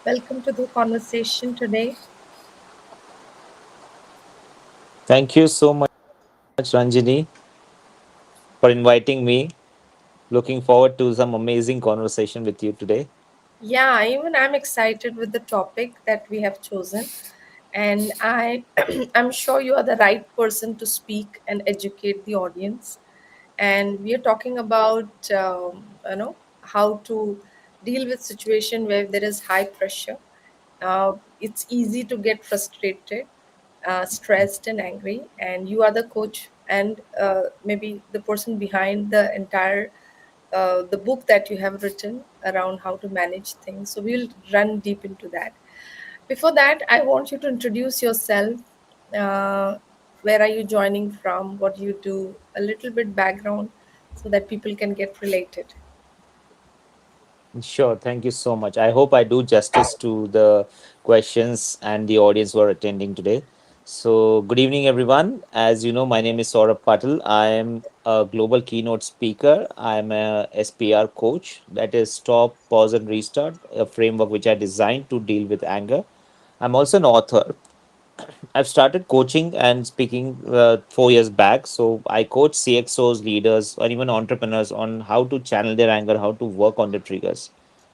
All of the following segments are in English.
Welcome to the conversation today. Thank you so much, Ranjini, for inviting me. Looking forward to some amazing conversation with you today. Yeah, even I'm excited with the topic that we have chosen, and I'm sure you are the right person to speak and educate the audience. And we are talking about how to deal with situation where there is high pressure. It's easy to get frustrated, stressed, and angry. And you are the coach, and maybe the person behind the entire the book that you have written around how to manage things. So we'll run deep into that. Before that, I want you to introduce yourself. Uh, where are you joining from? What do you do? A little bit background so that people can get related. Sure, thank you so much. I hope I do justice to the questions and the audience who are attending today. So, good evening, everyone. As you know, my name is Saurabh Patil. I am a global keynote speaker. I am a SPR coach, that is Stop, Pause, and Restart, a framework which I designed to deal with anger. I'm also an author. I've started coaching and speaking 4 years back. So I coach CXOs, leaders, or even entrepreneurs on how to channel their anger, how to work on the triggers.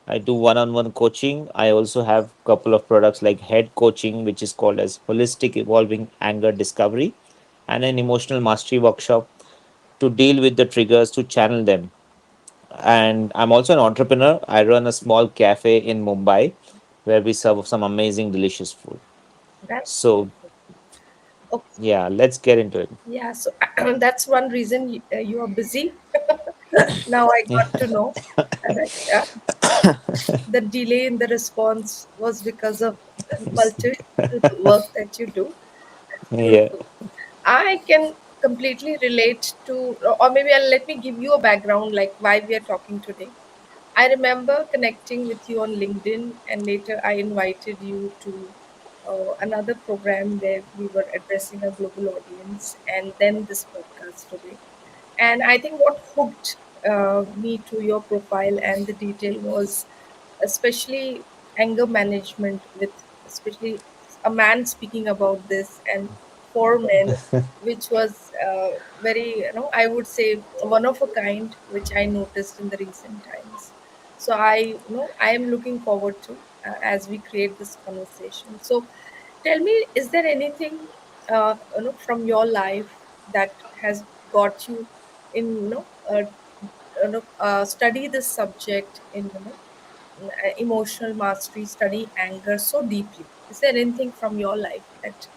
I do one-on-one coaching. I also have a couple of products like head coaching, which is called as holistic evolving anger discovery, and an emotional mastery workshop to deal with the triggers to channel them. And I'm also an entrepreneur. I run a small cafe in Mumbai where we serve some amazing, delicious food. That's So okay. yeah, let's get into it. Yeah, so that's one reason you are busy. Now I got to know that the delay in the response was because of multitude work that you do. That's Yeah. beautiful. I can completely relate to, or maybe let me give you a background like why we are talking today. I remember connecting with you on LinkedIn, and later I invited you to another program where we were addressing a global audience, and then this podcast today. And I think what hooked me to your profile and the detail was especially anger management, with especially a man speaking about this, and for men, which was very, I would say one of a kind, which I noticed in the recent times. So I am looking forward to as we create this conversation. So tell me, is there anything from your life that has got you in study this subject in emotional mastery, study anger so deeply? Is there anything from your life that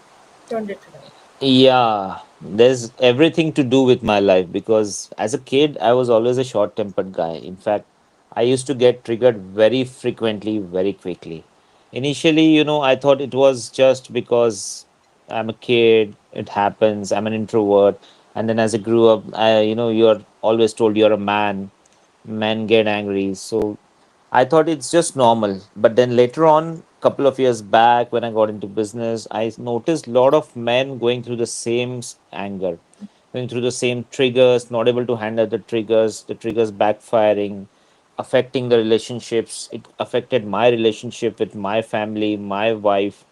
turned it around? Yeah, there's everything to do with my life because as a kid, I was always a short tempered guy. In fact, I used to get triggered very frequently, very quickly. Initially, I thought it was just because I'm a kid, it happens, I'm an introvert. And then as I grew up, you're always told you're a man, men get angry. So I thought it's just normal. But then later on, couple of years back, when I got into business, I noticed a lot of men going through the same anger, going through the same triggers, not able to handle the triggers backfiring, affecting the relationships. It affected my relationship with my family, my wife.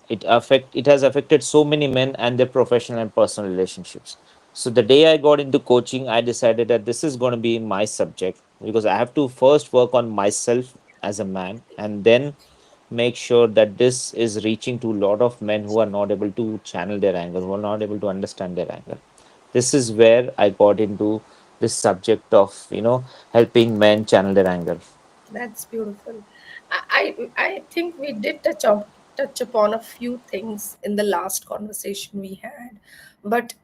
It has affected so many men and their professional and personal relationships. So the day I got into coaching, I decided that this is going to be my subject because I have to first work on myself as a man and then make sure that this is reaching to a lot of men who are not able to channel their anger, who are not able to understand their anger. This is where I got into this subject of helping men channel their anger. That's beautiful. I think we did touch upon a few things in the last conversation we had, but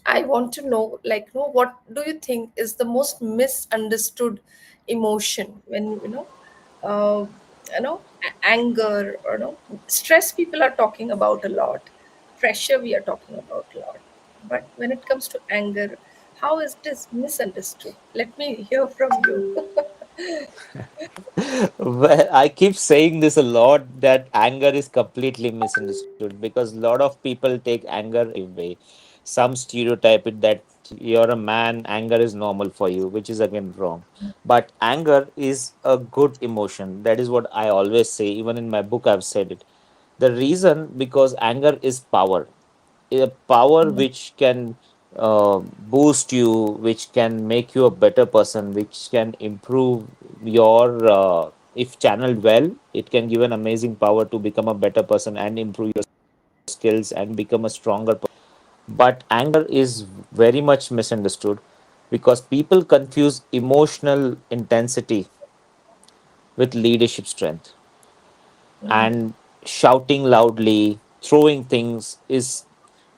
I want to know, like, what do you think is the most misunderstood emotion when uh, anger, or stress? People are talking about a lot. Pressure we are talking about a lot, but when it comes to anger, how is this misunderstood? Let me hear from you. Well, I keep saying this a lot that anger is completely misunderstood because a lot of people take anger way. Some stereotype it that you're a man, anger is normal for you, which is again wrong. But anger is a good emotion. That is what I always say. Even in my book, I've said it. The reason, because anger is power, a power which can boost you, which can make you a better person, which can improve your, if channeled well, it can give an amazing power to become a better person and improve your skills and become a stronger person. But anger is very much misunderstood because people confuse emotional intensity with leadership strength. And shouting loudly, throwing things is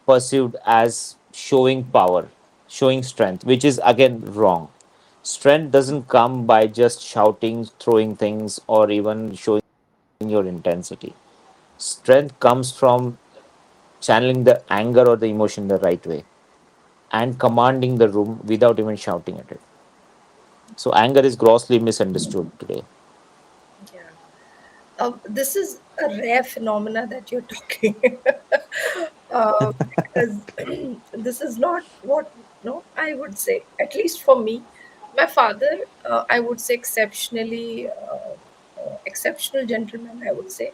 perceived as showing power, showing strength, which is again wrong. Strength doesn't come by just shouting, throwing things, or even showing your intensity. Strength comes from channeling the anger or the emotion the right way and commanding the room without even shouting at it. So, anger is grossly misunderstood today. Yeah. This is a rare phenomena that you're talking, because this is not what, no, I would say, at least for me, my father, I would say exceptional gentleman, I would say.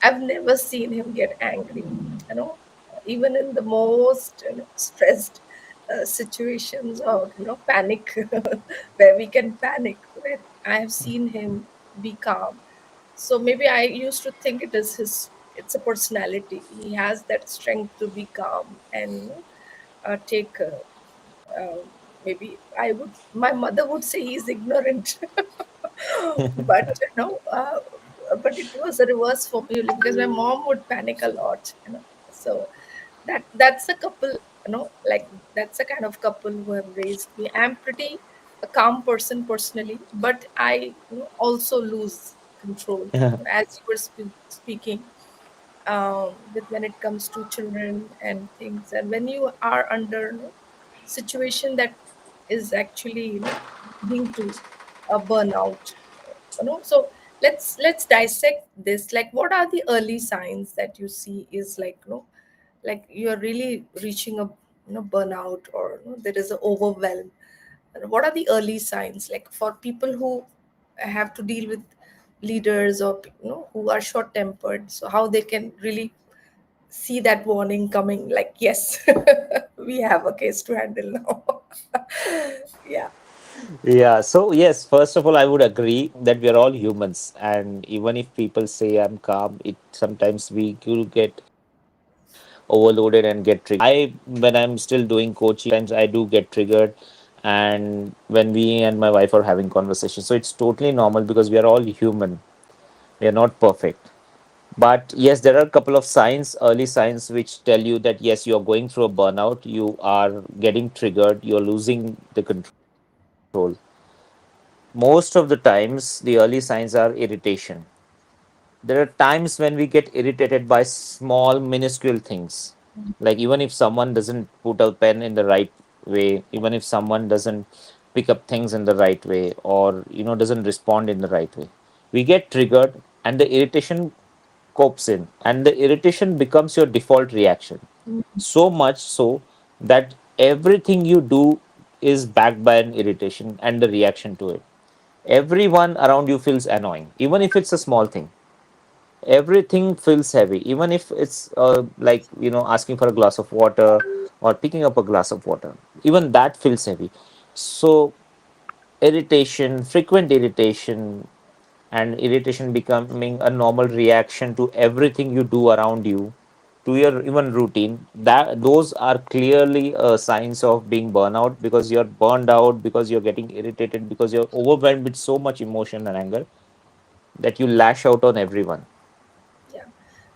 I've never seen him get angry, you know, even in the most, stressed situations, or panic, where we can panic, where I have seen him be calm. So maybe I used to think it's a personality. He has that strength to be calm and take. Uh, Maybe my mother would say he's ignorant, but but it was a reverse for me because my mom would panic a lot. So that's a couple, like that's a kind of couple who have raised me. I'm pretty a calm person personally, but I also lose control, as you were speaking, with when it comes to children and things, and when you are under situation that is actually leading to a burnout. So let's dissect this. Like, what are the early signs that you see is like, like you're really reaching a burnout, or there is a overwhelm? What are the early signs, like for people who have to deal with leaders, or who are short tempered, so how they can really see that warning coming, like, yes, we have a case to handle now. Yeah. Yeah, so yes, first of all, I would agree that we are all humans, and even if people say I'm calm, it sometimes we will get overloaded and get triggered. When I'm still doing coaching, sometimes I do get triggered, and when we and my wife are having conversations, so it's totally normal because we are all human. We are not perfect. But yes, there are a couple of signs, early signs, which tell you that yes, you're going through a burnout, you are getting triggered, you're losing the control. Most of the times, the early signs are irritation. There are times when we get irritated by small, minuscule things. Like, even if someone doesn't put a pen in the right way, even if someone doesn't pick up things in the right way, or doesn't respond in the right way, we get triggered, and the irritation copes in, and the irritation becomes your default reaction. So much so that everything you do is backed by an irritation and the reaction to it. Everyone around you feels annoying, even if it's a small thing. Everything feels heavy, even if it's like asking for a glass of water or picking up a glass of water. Even that feels heavy. So irritation, frequent irritation, and irritation becoming a normal reaction to everything you do around you, to your even routine, that those are clearly signs of being burnout, because you're burned out, because you're getting irritated, because you're overwhelmed with so much emotion and anger that you lash out on everyone. Yeah,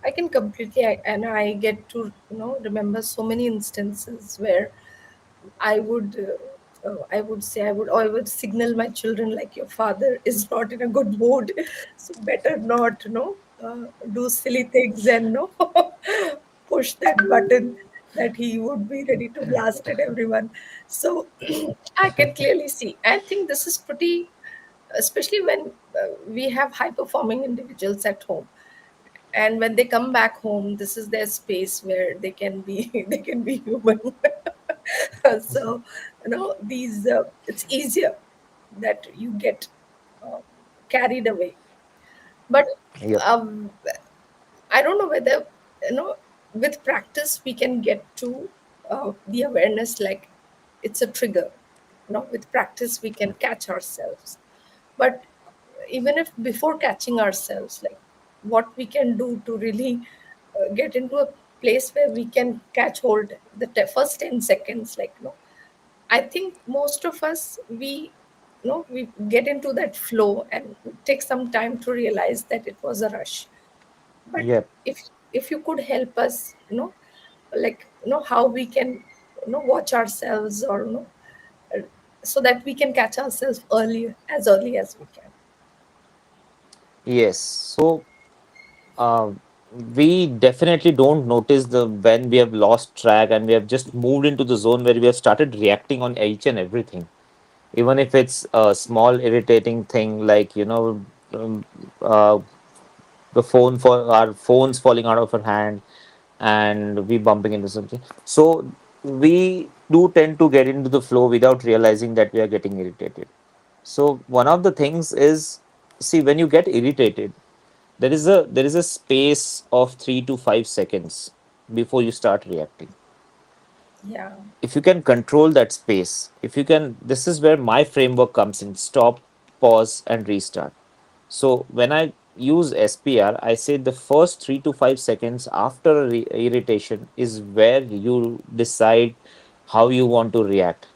I can completely, and I get to remember so many instances where I would say, I would signal my children, like, your father is not in a good mood, so better not, do silly things and push that button that he would be ready to blast at everyone. So I can clearly see. I think this is pretty, especially when we have high performing individuals at home, and when they come back home, this is their space where they can be they can be human. So these it's easier that you get uh, carried away. But Yep. um, I don't know whether with practice we can get to the awareness, like it's a trigger. With practice we can catch ourselves. But even if before catching ourselves, like what we can do to really get into a place where we can catch hold the first 10 seconds, like I think most of us, we get into that flow and it takes some time to realize that it was a rush. But Yep. if you could help us, like how we can watch ourselves, or uh, so that we can catch ourselves early as we can. Yes. So uh, we definitely don't notice the when we have lost track and we have just moved into the zone where we have started reacting on each and everything, even if it's a small irritating thing like um, uh, the phone for our phones falling out of our hand and we bumping into something. So we do tend to get into the flow without realizing that we are getting irritated. So one of the things is, see, when you get irritated, there is a space of 3 to 5 seconds before you start reacting. Yeah. If you can control that space, if you can, this is where my framework comes in: stop, pause, and restart. So when I use SPR, I say the first 3 to 5 seconds after irritation is where you decide how you want to react.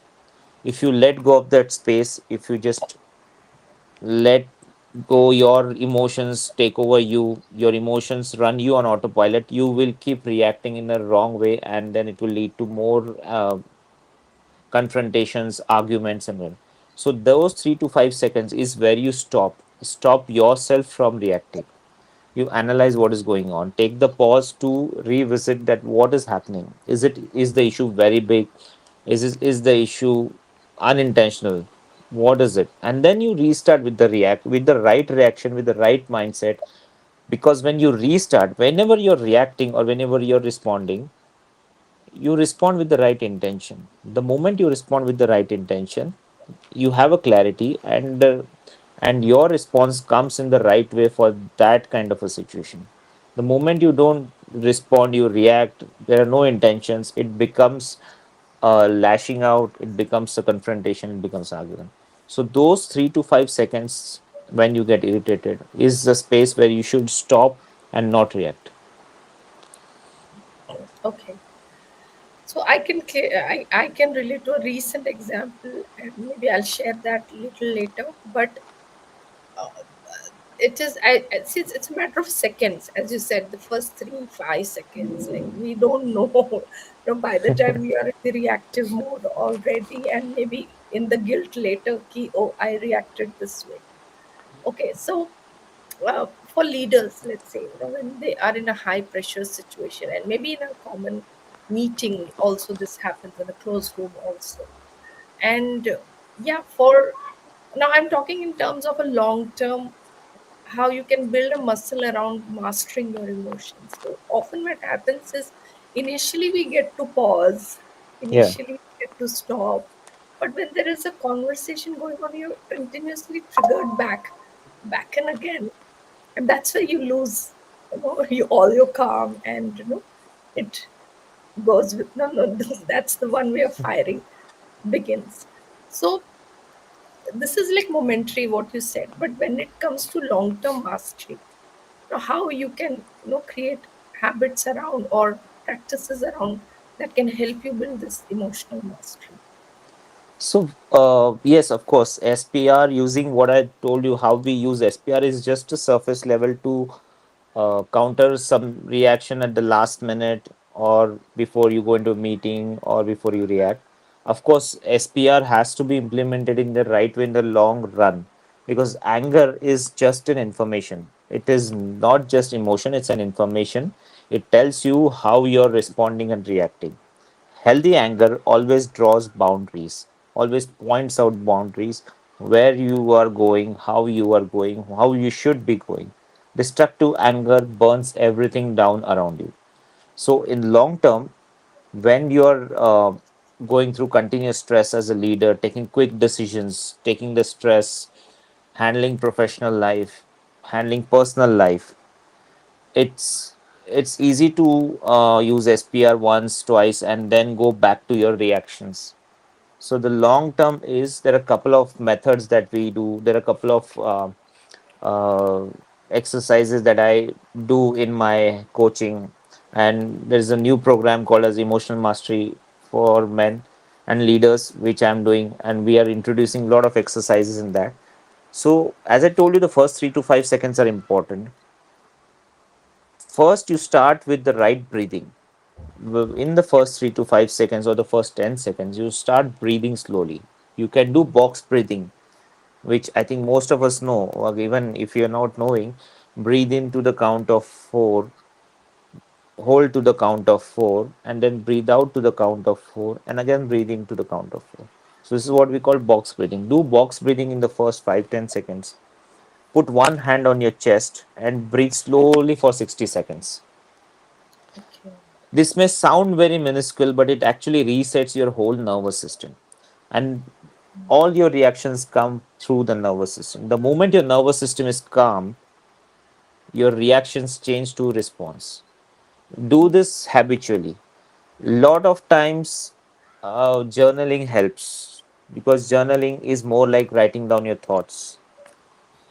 If you let go of that space, if you just let go, your emotions take over you, your emotions run you on autopilot, you will keep reacting in a wrong way, and then it will lead to more confrontations, arguments, and all. So those 3 to 5 seconds is where you stop yourself from reacting. You analyze what is going on, take the pause to revisit that what is happening. Is the issue very big? Is the issue unintentional? What is it? And then you restart with the right reaction, with the right mindset. Because when you restart, whenever you're reacting or whenever you're responding, you respond with the right intention. The moment you respond with the right intention, you have a clarity, and your response comes in the right way for that kind of a situation. The moment you don't respond, you react, there are no intentions, it becomes lashing out, it becomes a confrontation, it becomes argument. So those 3 to 5 seconds when you get irritated is the space where you should stop and not react. Okay. So I can relate to a recent example, and maybe I'll share that little later. But it is see, it's a matter of seconds, as you said, the first 3 5 seconds, like we don't know. By the time we are in the reactive mode already, and maybe in the guilt later, ki, oh, I reacted this way. Okay, so for leaders, let's say, when they are in a high pressure situation, and maybe in a common meeting also, this happens in a closed room also. And yeah, for now I'm talking in terms of a long term, how you can build a muscle around mastering your emotions. So often what happens is, initially we get to pause, Yeah. initially we get to stop, but when there is a conversation going on, you're continuously triggered back and again, and that's where you lose, all your calm, and it goes with no, that's the one way of firing begins. So this is like momentary what you said, but when it comes to long term mastery, how you can create habits around, or practices around, that can help you build this emotional mastery. So, yes, of course, SPR, using what I told you, how we use SPR is just a surface level to counter some reaction at the last minute or before you go into a meeting or before you react. Of course, SPR has to be implemented in the right way in the long run, because anger is just an information. It is not just emotion, it's an information. It tells you how you're responding and reacting. Healthy anger always draws boundaries, always points out boundaries, where you are going, how you are going, how you should be going. Destructive anger burns everything down around you. So, in long term, when you're going through continuous stress as a leader, taking quick decisions, taking the stress, handling professional life, handling personal life, it's easy to use SPR once, twice, and then go back to your reactions. So the long term is there are a couple of methods that we do. There are a couple of uh, exercises that I do in my coaching, and there's a new program called as Emotional Mastery for men and leaders, which I'm doing, and we are introducing a lot of exercises in that. So as I told you, the first 3 to 5 seconds are important. First, you start with the right breathing. In the first 3 to 5 seconds or the first 10 seconds, you start breathing slowly. You can do box breathing, which I think most of us know, or even if you're not knowing, breathe into the count of four, hold to the count of four, and then breathe out to the count of four, and again breathe into the count of four. So, this is what we call box breathing. Do box breathing in the first 5 10 seconds. Put one hand on your chest and breathe slowly for 60 seconds. Okay. This may sound very minuscule, but it actually resets your whole nervous system. And all your reactions come through the nervous system. The moment your nervous system is calm, your reactions change to response. Do this habitually. Lot of times, journaling helps because journaling is more like writing down your thoughts.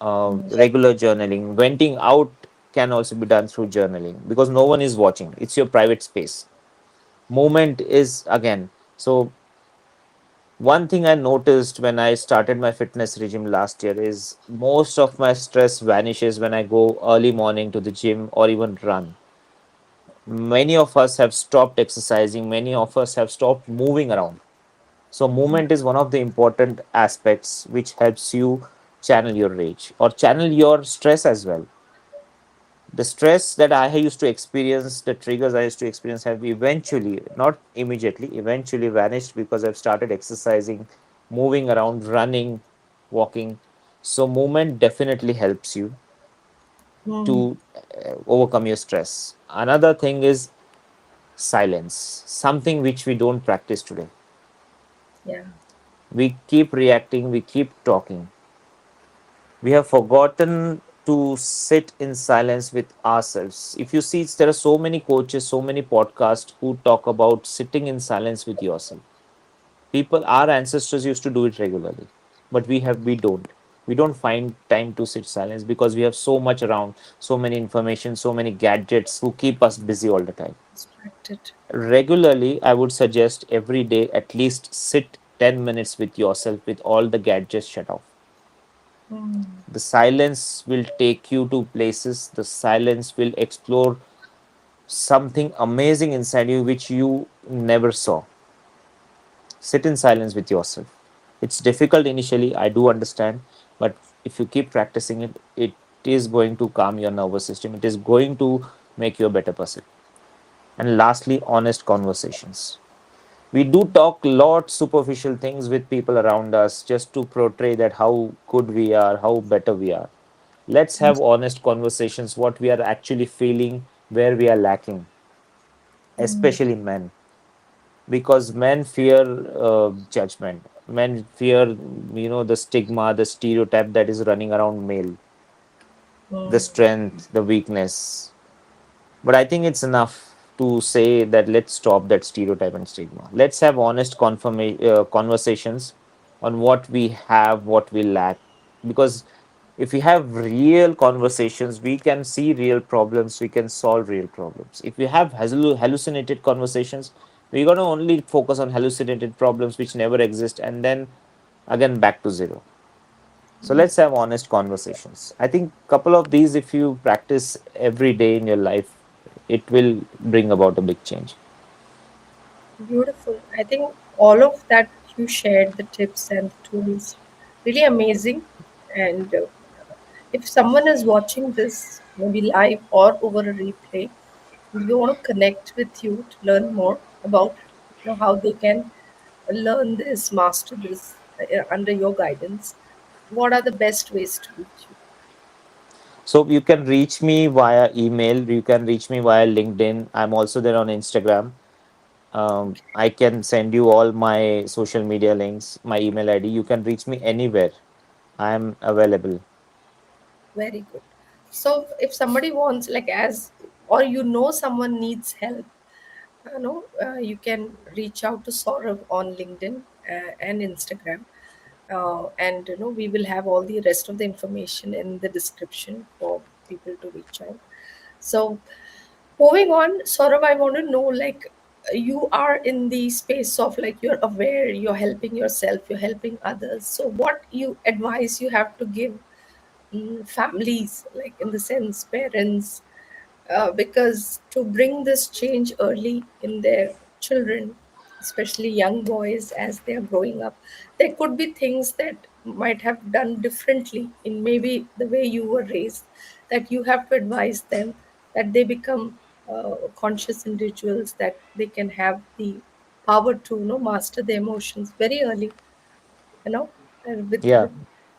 Regular journaling, venting out can also be done through journaling because no one is watching. It's your private space. Movement is again. So one thing I noticed when I started my fitness regime last year is most of my stress vanishes when I go early morning to the gym or even run. Many of us have stopped exercising, many of us have stopped moving around. So, movement is one of the important aspects which helps you channel your rage or channel your stress as well. The stress that I used to experience, the triggers I used to experience have eventually, not immediately, eventually vanished because I've started exercising, moving around, running, walking. So, movement definitely helps you Mm. to overcome your stress. Another thing is silence, something which we don't practice today. Yeah. We keep reacting, we keep talking. We have forgotten to sit in silence with ourselves. If you see, there are so many coaches, so many podcasts who talk about sitting in silence with yourself. People, our ancestors used to do it regularly, but we don't. We don't find time to sit silence because we have so much around, so many information, so many gadgets who keep us busy all the time. Distracted. Regularly, I would suggest every day at least sit 10 minutes with yourself with all the gadgets shut off. Mm. The silence will take you to places, the silence will explore something amazing inside you which you never saw. Sit in silence with yourself. It's difficult initially, I do understand, but if you keep practicing it, it is going to calm your nervous system. It is going to make you a better person. And lastly, honest conversations. We do talk lot superficial things with people around us just to portray that how good we are, how better we are. Let's have honest conversations, what we are actually feeling, where we are lacking, Mm. especially men, because men fear judgment. Men fear, the stigma, the stereotype that is running around male, the Mm. strength, the weakness. But I think it's enough to say that let's stop that stereotype and stigma. Let's have honest conversations on what we have, what we lack. Because if we have real conversations, we can see real problems, we can solve real problems. If we have hallucinated conversations, we're going to only focus on hallucinated problems which never exist and then again back to zero. So let's have honest conversations. I think couple of these, if you practice every day in your life, it will bring about a big change. Beautiful. I think all of that you shared, the tips and the tools, really amazing. And if someone is watching this, maybe live or over a replay, we want to connect with you to learn more about how they can learn this, master this under your guidance. What are the best ways to reach you? So you can reach me via email, you can reach me via LinkedIn. I'm also there on Instagram. I can send you all my social media links, my email ID. You can reach me anywhere. I am available. Very good. So if somebody wants, like, as or someone needs help, you can reach out to Saurabh on LinkedIn and Instagram. And we will have all the rest of the information in the description for people to reach out. So moving on, Saurabh, I want to know, like, you are in the space of, like, you're aware, you're helping yourself, you're helping others. So what you advice you have to give families, like in the sense parents, because to bring this change early in their children, especially young boys as they are growing up, there could be things that might have done differently in maybe the way you were raised, that you have to advise them that they become conscious individuals, that they can have the power to master their emotions very early, you know, with Yeah.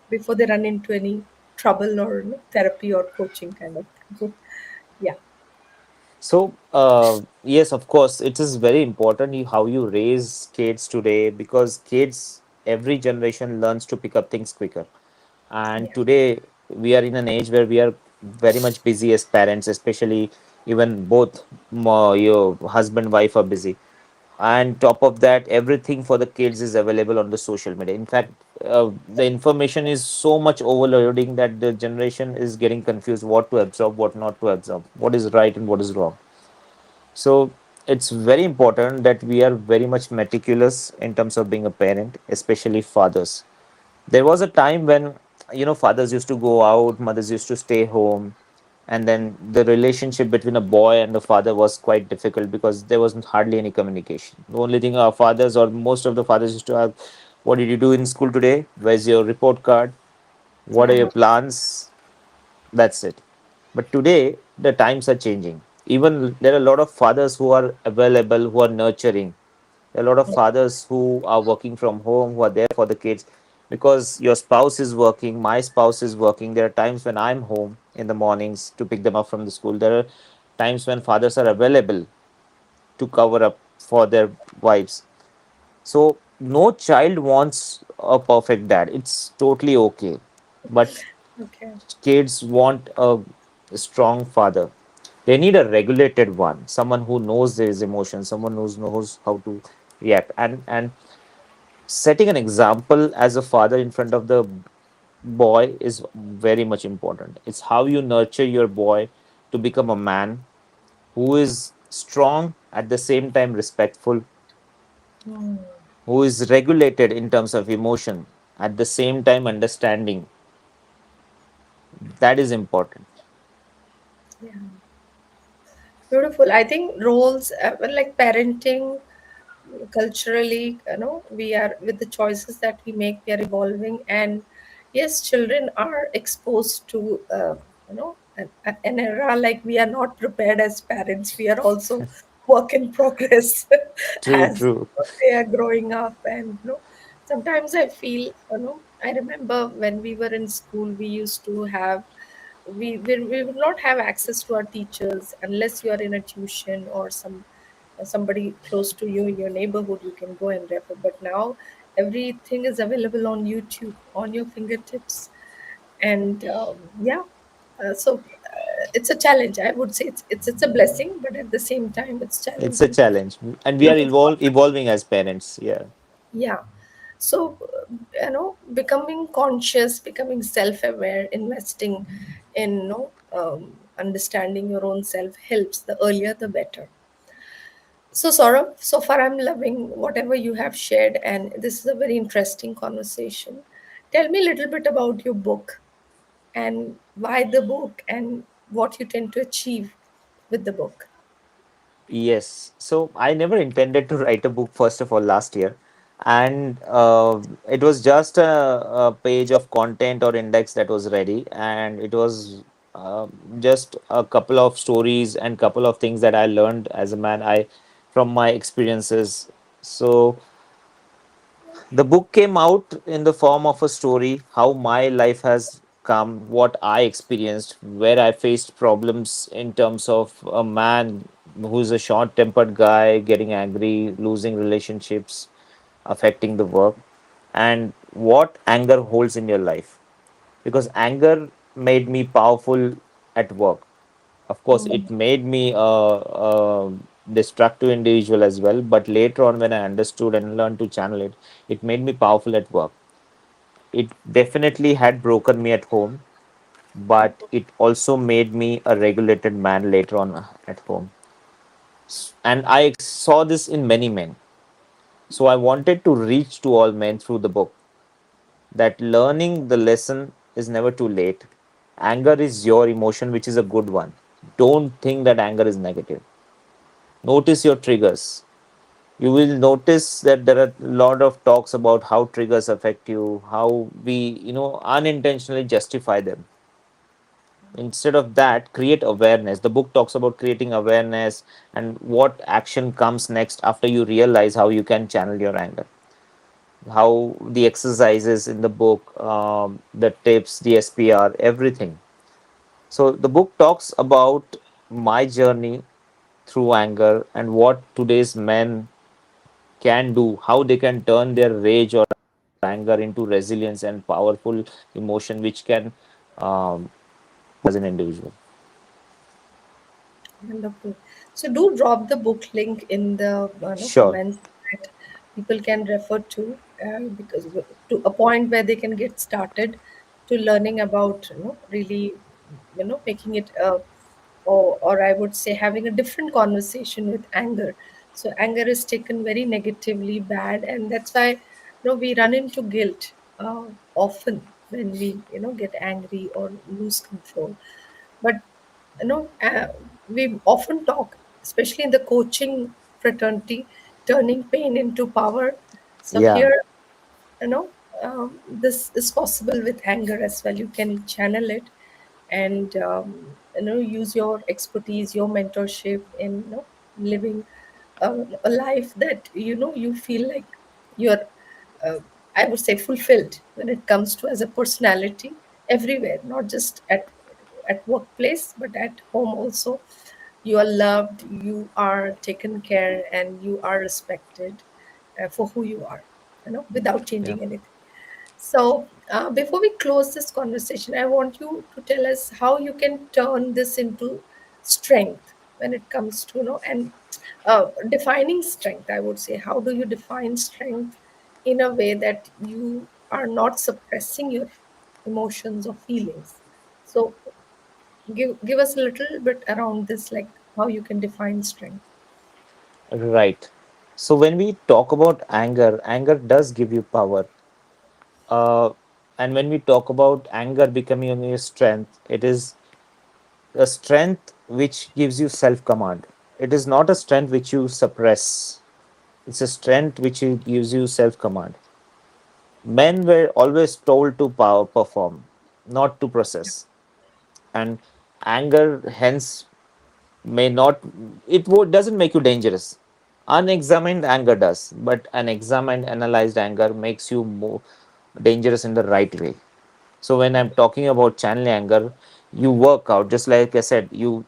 before they run into any trouble or therapy or coaching kind of thing. Yeah, So, yes, of course, it is very important how you raise kids today, because kids, every generation learns to pick up things quicker. And yeah. today, we are in an age where we are very much busy as parents, especially even both your husband, wife are busy. And top of that, everything for the kids is available on the social media. In fact, the information is so much overloading that the generation is getting confused what to absorb, what not to absorb, what is right and what is wrong. So it's very important that we are very much meticulous in terms of being a parent, especially fathers. There was a time when, fathers used to go out, mothers used to stay home, and then the relationship between a boy and the father was quite difficult because there wasn't hardly any communication. The only thing our fathers, or most of the fathers, used to have: what did you do in school today? Where's your report card? What are your Uh-huh. plans? That's it. But today, the times are changing. Even there are a lot of fathers who are available, who are nurturing. There are a lot of fathers who are working from home, who are there for the kids, because your spouse is working, my spouse is working. There are times when I'm home in the mornings to pick them up from the school. There are times when fathers are available to cover up for their wives. So, no child wants a perfect dad. It's totally okay. But Okay. kids want a strong father. They need a regulated one, someone who knows his emotions, someone who knows how to react. And setting an example as a father in front of the boy is very much important. It's how you nurture your boy to become a man who is strong, at the same time respectful, Hmm. who is regulated in terms of emotion, at the same time understanding. That is important. Yeah. Beautiful. I think roles, well, like parenting, culturally, we are with the choices that we make, we are evolving, and yes, children are exposed to, an era, like we are not prepared as parents. We are also work in progress True, as true. they are growing up, and sometimes I feel, I remember when we were in school, we used to have we would not have access to our teachers unless you are in a tuition or somebody close to you in your neighborhood you can go and refer. But now everything is available on YouTube on your fingertips, and yeah, it's a challenge. I would say it's a blessing, but at the same time it's It's a challenging. challenge. And we are Looking forward. evolving as parents. Yeah. Yeah. So, becoming conscious, becoming self-aware, investing in, understanding your own self helps. The earlier, the better. So, Saurabh, so far I'm loving whatever you have shared, and this is a very interesting conversation. Tell me a little bit about your book and why the book and what you tend to achieve with the book. Yes. So I never intended to write a book, first of all, last year. And it was just a page of content or index that was ready. And it was just a couple of stories and couple of things that I learned as a man, from my experiences. So the book came out in the form of a story, how my life has come, what I experienced, where I faced problems in terms of a man who's a short tempered guy, getting angry, losing relationships, affecting the work, and what anger holds in your life. Because anger made me powerful at work. Of course, it made me a destructive individual as well. But later on, when I understood and learned to channel it, it made me powerful at work. It definitely had broken me at home, but it also made me a regulated man later on at home. And I saw this in many men. So I wanted to reach to all men through the book that learning the lesson is never too late. Anger is your emotion, which is a good one. Don't think that anger is negative. Notice your triggers. You will notice that there are a lot of talks about how triggers affect you, how we, unintentionally justify them. Instead of that, create awareness. The book talks about creating awareness and what action comes next after you realize how you can channel your anger, how the exercises in the book, the tips, the SPR, everything. So the book talks about my journey through anger and what today's men can do, how they can turn their rage or anger into resilience and powerful emotion, which can as an individual. Wonderful. So do drop the book link in the Sure. comments that people can refer to, because to a point where they can get started to learning about really making it or I would say having a different conversation with anger. So anger is taken very negatively bad, and that's why we run into guilt often when we get angry or lose control. But we often talk, especially in the coaching fraternity, turning pain into power. So Yeah. here, you know, this is possible with anger as well. You can channel it and use your expertise, your mentorship in living a life that you feel like you're uh, I would say fulfilled when it comes to as a personality everywhere, not just at workplace but at home also. You are loved, you are taken care, and you are respected for who you are, without Yeah. changing anything. So, before we close this conversation, I want you to tell us how you can turn this into strength when it comes to, and defining strength. I would say, how do you define strength in a way that you are not suppressing your emotions or feelings? So, give us a little bit around this, like how you can define strength. Right. So when we talk about anger, anger does give you power. Uh, and when we talk about anger becoming a strength, it is a strength which gives you self command. It is not a strength which you suppress. It's a strength which gives you self command. Men were always told to power perform, not to process. And anger, hence, may not, doesn't make you dangerous. Unexamined anger does, but an examined, analyzed anger makes you more dangerous in the right way. So when I'm talking about channeling anger, you work out, just like I said, you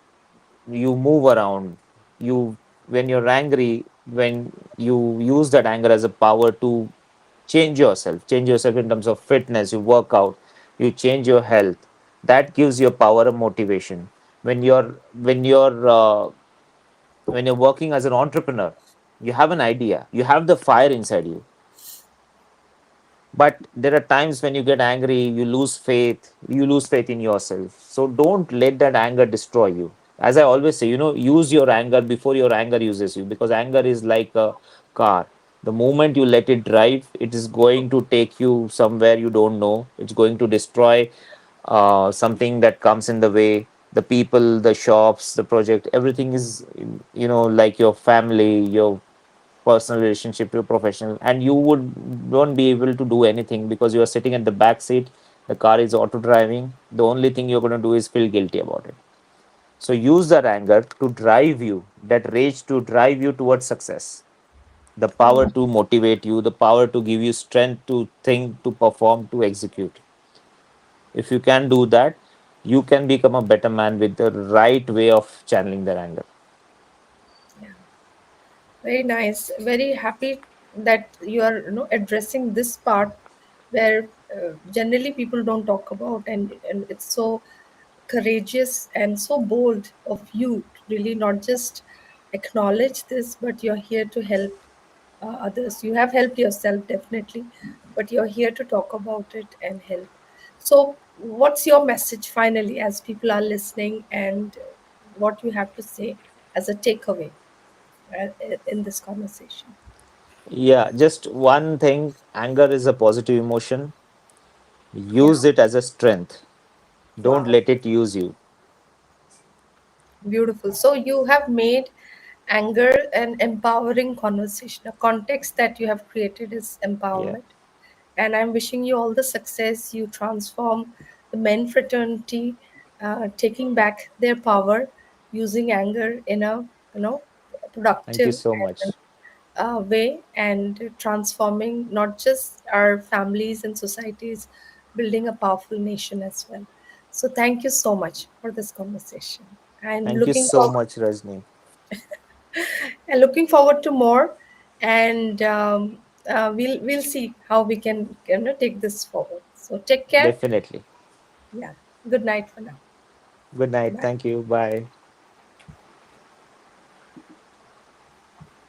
move around. You When you're angry, when you use that anger as a power to change yourself in terms of fitness, you work out, you change your health. That gives you power and motivation. When you're working as an entrepreneur, you have an idea, you have the fire inside you, but there are times when you get angry, you lose faith in yourself. So don't let that anger destroy you. As I always say, use your anger before your anger uses you, because anger is like a car. The moment you let it drive, it is going to take you somewhere you don't know. It's going to destroy something that comes in the way, the people, the shops, the project, everything is, like your family, your personal relationship, your professional, and you won't be able to do anything because you are sitting at the back seat. The car is auto driving. The only thing you're going to do is feel guilty about it. So use that anger to drive you, that rage to drive you towards success, the power to motivate you, the power to give you strength to think, to perform, to execute. If you can do that, you can become a better man with the right way of channeling that anger. Very nice. Very happy that you are, addressing this part where generally people don't talk about, and it's so courageous and so bold of you to really not just acknowledge this, but you're here to help others. You have helped yourself definitely, but you're here to talk about it and help. So, what's your message finally as people are listening, and what you have to say as a takeaway in this conversation? Yeah, just one thing, anger is a positive emotion. Yeah. Use it as a strength. Don't Wow. let it use you. Beautiful. So you have made anger an empowering conversation. A context that you have created is Yeah. empowerment. And I'm wishing you all the success. You transform the men fraternity, taking back their power, using anger in a Thank you productive so and much. way, and transforming not just our families and societies, building a powerful nation as well. So thank you so much for this conversation. I'm Thank you looking so forward much, Rajni. and looking forward to more. And we'll see how we can take this forward. So take care. Definitely. Yeah. Good night for now. Good night. Bye. Thank you. Bye.